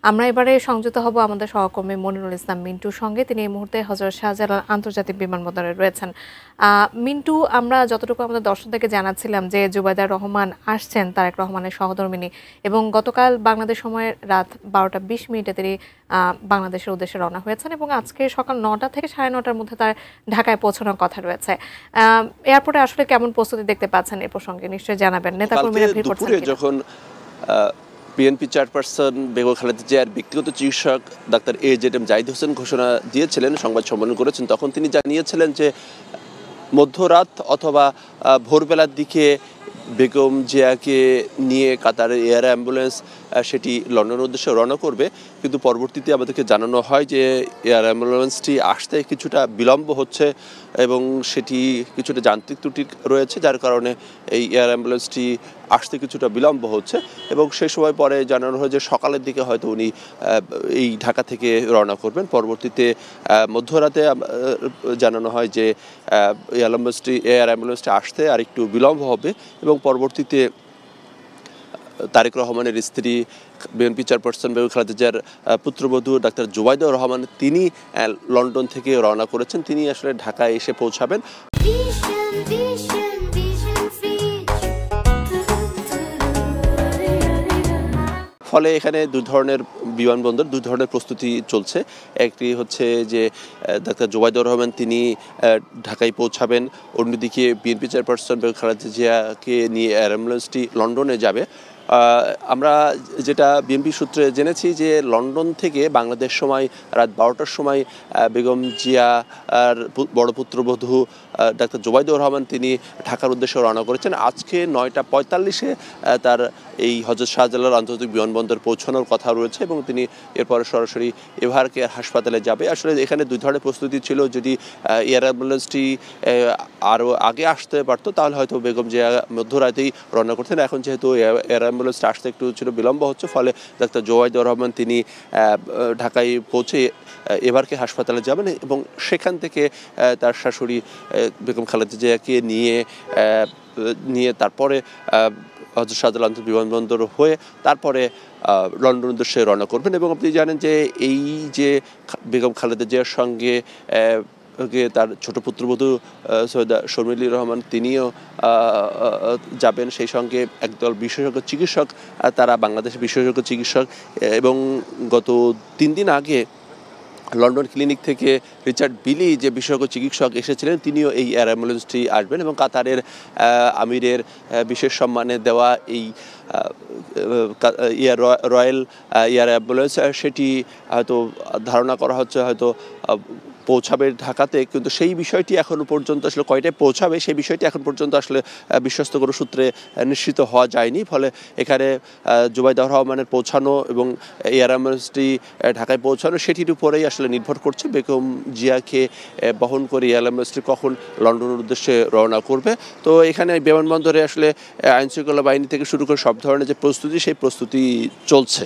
আমরা এবারে সংযুক্ত হব আমাদের সহকর্মী মনিরুল ইসলাম মিন্টুর সঙ্গে। তিনি এই মুহূর্তে হযরত শাহজালাল আন্তর্জাতিক বিমানবন্দরে রয়েছেন। মিন্টু, আমরা যতটুকু আমাদের দর্শকদেরকে জানাচ্ছিলাম যে জুবাইদা রহমান আসছেন, তারেক রহমানের সহধর্মিণী, এবং গতকাল বাংলাদেশ সময়ের রাত 12টা 20 মিনিটে তিনি বাংলাদেশের উদ্দেশ্যে রওনা হয়েছেন এবং আজকে সকাল 9টা থেকে 9:30টার মধ্যে তার ঢাকায় পৌঁছানোর কথা রয়েছে। এয়ারপোর্টে আসলে কেমন প্রস্তুতি দেখতে পাচ্ছেন এ প্রসঙ্গে নিশ্চয়ই জানাবেন। নেতাকর্মীরা ভিড় করছেন কিনা? যখন বিএনপি চেয়ারপারসন বেগম খালেদা জিয়ার ব্যক্তিগত চিকিৎসক ডাক্তার AJM জাহিদ হোসেন ঘোষণা দিয়েছিলেন, সংবাদ সম্মেলন করেছেন, তখন তিনি জানিয়েছিলেন যে মধ্যরাত অথবা ভোরবেলার দিকে বেগম জিয়াকে নিয়ে কাতারের এয়ার অ্যাম্বুলেন্স সেটি লন্ডনের উদ্দেশ্যে রওনা করবে। কিন্তু পরবর্তীতে আমাদেরকে জানানো হয় যে এয়ার অ্যাম্বুলেন্সটি আসতে কিছুটা বিলম্ব হচ্ছে এবং সেটি কিছুটা যান্ত্রিক ত্রুটি রয়েছে, যার কারণে এই এয়ার অ্যাম্বুলেন্সটি আসতে কিছুটা বিলম্ব হচ্ছে। এবং সেই সময় পরে জানানো হয় যে সকালের দিকে হয়তো উনি এই ঢাকা থেকে রওনা করবেন। পরবর্তীতে মধ্যরাতে জানানো হয় যে এয়ার অ্যাম্বুলেন্সটি আসতে আর একটু বিলম্ব হবে এবং পরবর্তীতে তারেক রহমানের স্ত্রী বিএনপি চেয়ারপারসন বেগম খালেদা জিয়ার পুত্রবধূ ডাক্তার জুবাইদা রহমান তিনি লন্ডন থেকে রওনা করেছেন। তিনি আসলে ঢাকায় এসে পৌঁছাবেন। ফলে এখানে দুই ধরনের বিমানবন্দর, দুই ধরনের প্রস্তুতি চলছে। একটি হচ্ছে যে ডাক্তার জুবাইদা রহমান তিনি ঢাকায় পৌঁছাবেন, অন্যদিকে বিএনপি চেয়ারপারসন বেগম খালেদা জিয়াকে নিয়ে এয়ার অ্যাম্বুলেন্সটি লন্ডনে যাবে। আমরা যেটা বিএনপি সূত্রে জেনেছি যে লন্ডন থেকে বাংলাদেশ সময় রাত 12টার সময় বেগম জিয়া আর বড় পুত্রবধূ ডাক্তার জুবাইদা রহমান তিনি ঢাকার উদ্দেশ্যে রওনা করেছেন। আজকে 9টা 45-এ তার এই হযরত শাহজালাল আন্তর্জাতিক বিমানবন্দর পৌঁছানোর কথা রয়েছে এবং তিনি এরপরে সরাসরি এভার কেয়ার হাসপাতালে যাবে। আসলে এখানে দুই ধরনের প্রস্তুতি ছিল। যদি এয়ার অ্যাম্বুলেন্সটি আরও আগে আসতে পারতো তাহলে হয়তো বেগম জিয়া মধ্যরাতেই রওনা করতেন। এখন যেহেতু এয়ার অ্যাম্বুলেন্সটা আসতে একটু ছিল বিলম্ব হচ্ছে, ফলে ডাক্তার জুবাইদা রহমান তিনি ঢাকায় পৌঁছে এভার কেয়ার হাসপাতালে যাবেন এবং সেখান থেকে তার শাশুড়ি বেগম খালেদা জিয়াকে নিয়ে তারপরে হযরত শাহজালাল আন্তর্জাতিক বিমানবন্দর হয়ে তারপরে লন্ডন উদ্দেশ্যে রওনা করবেন। এবং আপনি জানেন যে এই যে বেগম খালেদা জিয়ার সঙ্গে তার ছোট পুত্রবধূ সৈয়দা শর্মিলী রহমান তিনিও যাবেন, সেই সঙ্গে একদল বিশেষজ্ঞ চিকিৎসক, তারা বাংলাদেশের বিশেষজ্ঞ চিকিৎসক। এবং গত 3 দিন আগে লন্ডন ক্লিনিক থেকে রিচার্ড বিলি যে বিশেষজ্ঞ চিকিৎসক এসেছিলেন, তিনিও এই এয়ার অ্যাম্বুলেন্সটি আসবেন এবং কাতারের আমিরের বিশেষ সম্মানে দেওয়া এই রয়্যাল এয়ার অ্যাম্বুলেন্স সেটি হয়তো ধারণা করা হচ্ছে হয়তো পৌঁছাবে ঢাকাতে, কিন্তু সেই বিষয়টি এখনো পর্যন্ত আসলে কয়টায় পৌঁছাবে সেই বিষয়টি এখন পর্যন্ত আসলে বিশ্বস্ত কোনো সূত্রে নিশ্চিত হওয়া যায়নি। ফলে এখানে জুবাইদা রহমানের পৌঁছানো এবং এয়ার অ্যাম্বুলেন্সটি ঢাকায় পৌঁছানো সেটির উপরেই আসলে নির্ভর করছে বেগম জিয়াকে বহন করে এয়ার অ্যাম্বুলেন্সটি কখন লন্ডনের উদ্দেশ্যে রওনা করবে। তো এখানে বিমানবন্দরে আসলে আইনশৃঙ্খলা বাহিনী থেকে শুরু করে সব ধরনের যে প্রস্তুতি সেই প্রস্তুতি চলছে।